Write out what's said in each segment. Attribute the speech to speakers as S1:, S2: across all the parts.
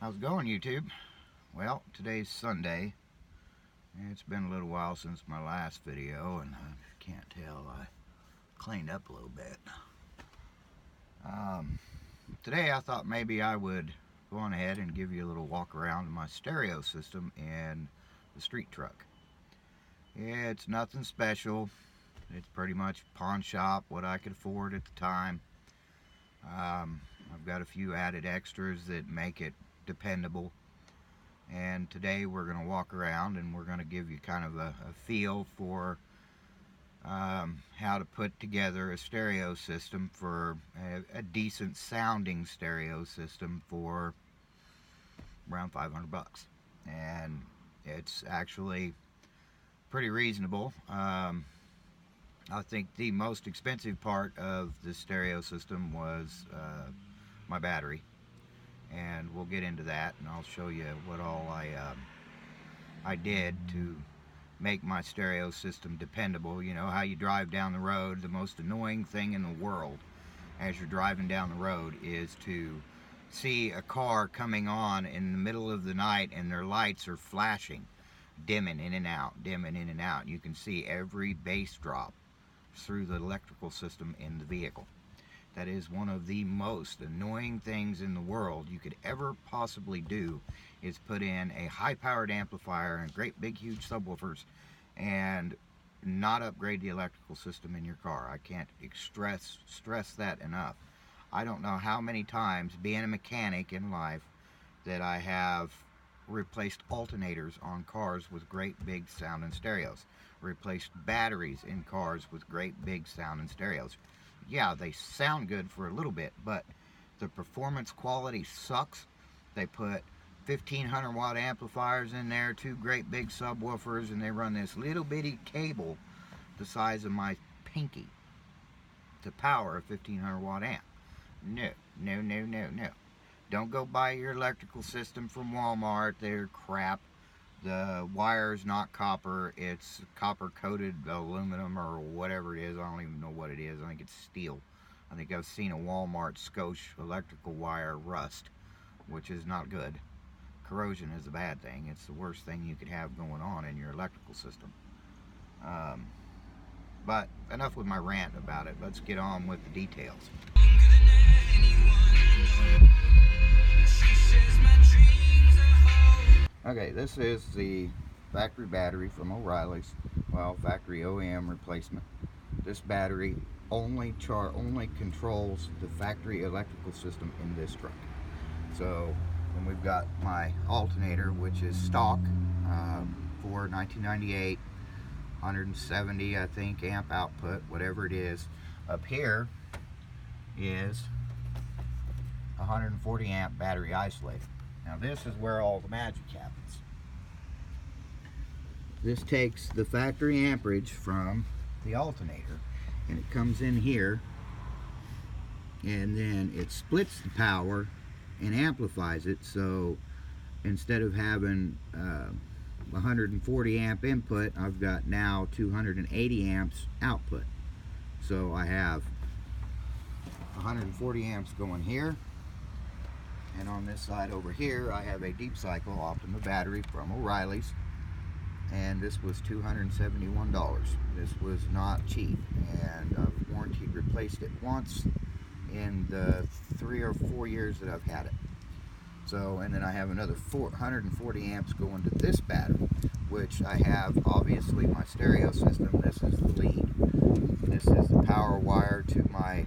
S1: How's it going, YouTube? Well, today's Sunday. It's been a little while since my last video, and I can't tell, I cleaned up a little bit. Today I thought maybe I would go on ahead and give you a little walk around my stereo system in the street truck. It's nothing special. It's pretty much pawn shop, what I could afford at the time. I've got a few added extras that make it dependable, and today we're going to walk around and we're going to give you kind of a feel for how to put together a stereo system for a decent sounding stereo system for around 500 bucks, and it's actually pretty reasonable. I think the most expensive part of the stereo system was my battery, and we'll get into that, and I'll show you what all I did to make my stereo system dependable. You know how you drive down the road, the most annoying thing in the world as you're driving down the road is to see a car coming on in the middle of the night and their lights are flashing, dimming in and out, dimming in and out. You can see every bass drop through the electrical system in the vehicle. That is one of the most annoying things in the world you could ever possibly do, is put in a high-powered amplifier and great big huge subwoofers and not upgrade the electrical system in your car. I can't stress that enough. I don't know how many times, being a mechanic in life, that I have replaced alternators on cars with great big sounding stereos, replaced batteries in cars with great big sounding stereos. Yeah, they sound good for a little bit, but the performance quality sucks. They put 1500 watt amplifiers in there, two great big subwoofers, and they run this little bitty cable the size of my pinky to power a 1500 watt amp. No. Don't go buy your electrical system from Walmart. They're crap. The wire's not copper, it's copper coated aluminum or whatever it is. I don't even know what it is. I think it's steel. I think I've seen a Walmart Scotch electrical wire rust, which is not good. Corrosion is a bad thing. It's the worst thing you could have going on in your electrical system. But enough with my rant about it. Let's get on with the details. Okay, this is the factory battery from O'Reilly's. Well, factory OEM replacement. This battery only controls the factory electrical system in this truck. So, then we've got my alternator, which is stock for 1998, 170, I think, amp output, whatever it is. Up here is 140 amp battery isolator. Now this is where all the magic happens. This takes the factory amperage from the alternator and it comes in here, and then it splits the power and amplifies it. So instead of having 140 amp input, I've got now 280 amps output. So I have 140 amps going here, and on this side over here I have a deep cycle Optima battery from O'Reilly's, and this was $271. This was not cheap, and I've warranted replaced it once in the 3 or 4 years that I've had it. So, and then I have another 140 amps going to this battery, which I have obviously my stereo system. This is the lead. This is the power wire to my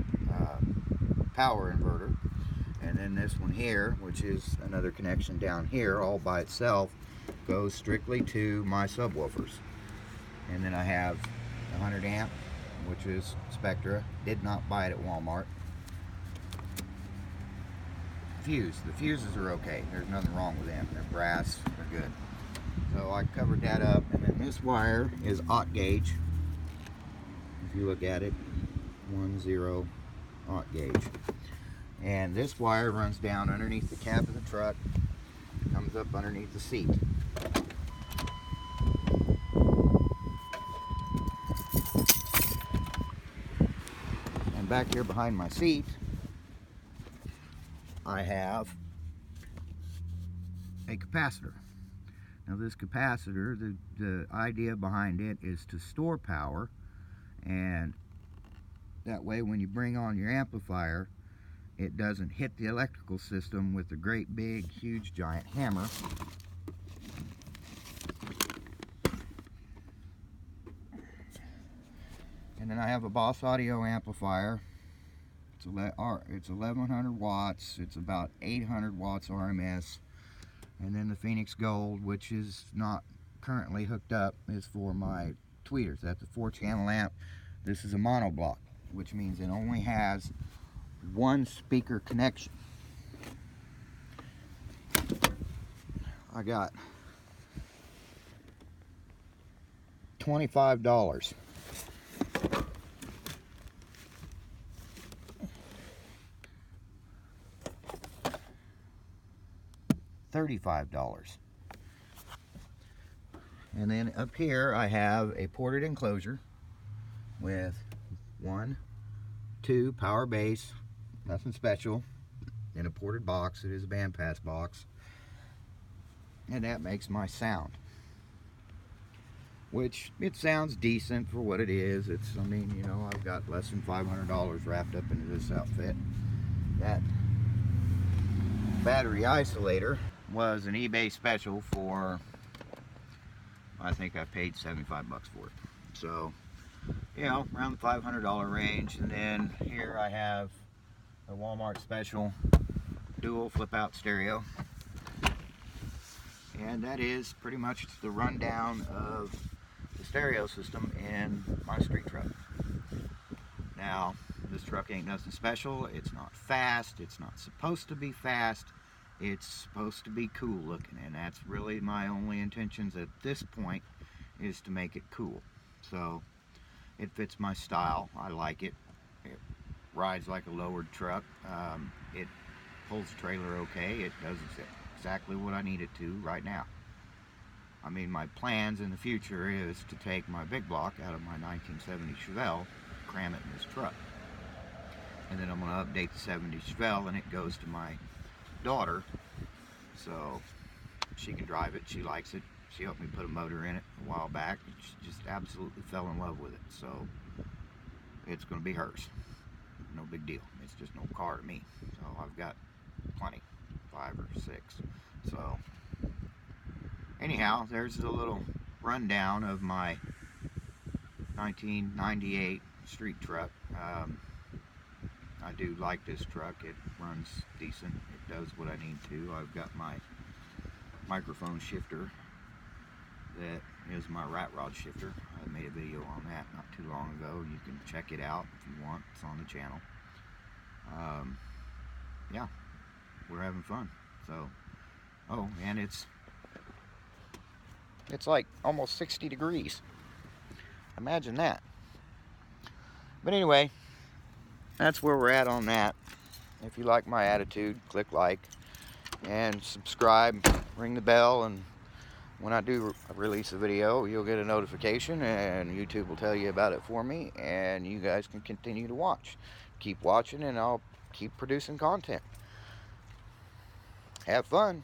S1: power inverter. And then this one here, which is another connection down here all by itself, goes strictly to my subwoofers. And then I have 100 amp, which is Spectra. Did not buy it at Walmart. Fuse. The fuses are okay. There's nothing wrong with them. They're brass. They're good. So I covered that up. And then this wire is aught gauge. If you look at it, 10 aught gauge. And this wire runs down underneath the cab of the truck, comes up underneath the seat. And back here behind my seat, I have a capacitor. Now this capacitor, the idea behind it is to store power, and that way when you bring on your amplifier, it doesn't hit the electrical system with a great big huge giant hammer. And then I have a Boss Audio amplifier. It's 1100 watts. It's about 800 watts RMS. And then the Phoenix Gold, which is not currently hooked up, is for my tweeters. That's a 4-channel amp. This is a monoblock, which means it only has one speaker connection. I got $25. $35. And then up here I have a ported enclosure with 1, 2 power base, nothing special, in a ported box. It is a bandpass box, and that makes my sound, which it sounds decent for what it is. It's, I mean, you know, I've got less than $500 wrapped up into this outfit. That battery isolator was an eBay special for, I think I paid 75 bucks for it. So, you know, around the $500 range. And then here I have a Walmart special dual flip out stereo. And that is pretty much the rundown of the stereo system in my street truck. Now, this truck ain't nothing special. It's not fast. It's not supposed to be fast. It's supposed to be cool looking, and that's really my only intentions at this point, is to make it cool. So it fits my style. I like it. It rides like a lowered truck. It pulls the trailer okay. It does exactly what I need it to right now. I mean, my plans in the future is to take my big block out of my 1970 Chevelle, cram it in this truck, and then I'm going to update the 70 Chevelle, and it goes to my daughter, so she can drive it. She likes it. She helped me put a motor in it a while back, and she just absolutely fell in love with it. So it's going to be hers. No big deal. It's just no car to me. So I've got plenty, 5 or 6. So anyhow, there's a little rundown of my 1998 street truck. I do like this truck. It runs decent. It does what I need to. I've got my microphone shifter. That is my rat rod shifter. I made a video on that not too long ago. You can check it out if you want. It's on the channel. Yeah, we're having fun. So, oh, and it's like almost 60 degrees. Imagine that. But anyway, that's where we're at on that. If you like my attitude, click like and subscribe, ring the bell, and when I do release a video, you'll get a notification and YouTube will tell you about it for me, and you guys can continue to watch. Keep watching and I'll keep producing content. Have fun.